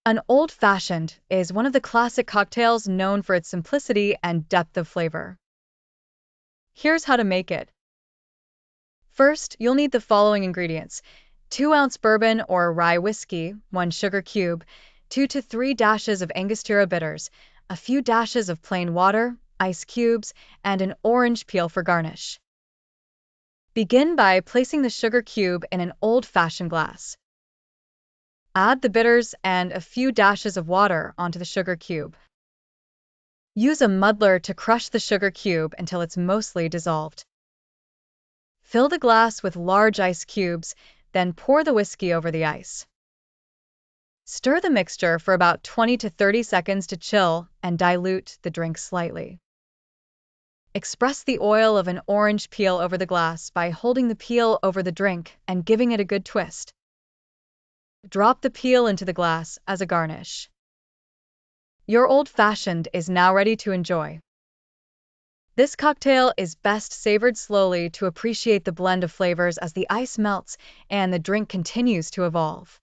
An old-fashioned is one of the classic cocktails known for its simplicity and depth of flavor. Here's how to make it. First, you'll need the following ingredients: 2-ounce bourbon or rye whiskey, 1 sugar cube, 2 to 3 dashes of Angostura bitters, a few dashes of plain water, ice cubes, and an orange peel for garnish. Begin by placing the sugar cube in an old-fashioned glass. Add the bitters and a few dashes of water onto the sugar cube. Use a muddler to crush the sugar cube until it's mostly dissolved. Fill the glass with large ice cubes, then pour the whiskey over the ice. Stir the mixture for about 20 to 30 seconds to chill and dilute the drink slightly. Express the oil of an orange peel over the glass by holding the peel over the drink and giving it a good twist. Drop the peel into the glass as a garnish. Your old-fashioned is now ready to enjoy. This cocktail is best savored slowly to appreciate the blend of flavors as the ice melts and the drink continues to evolve.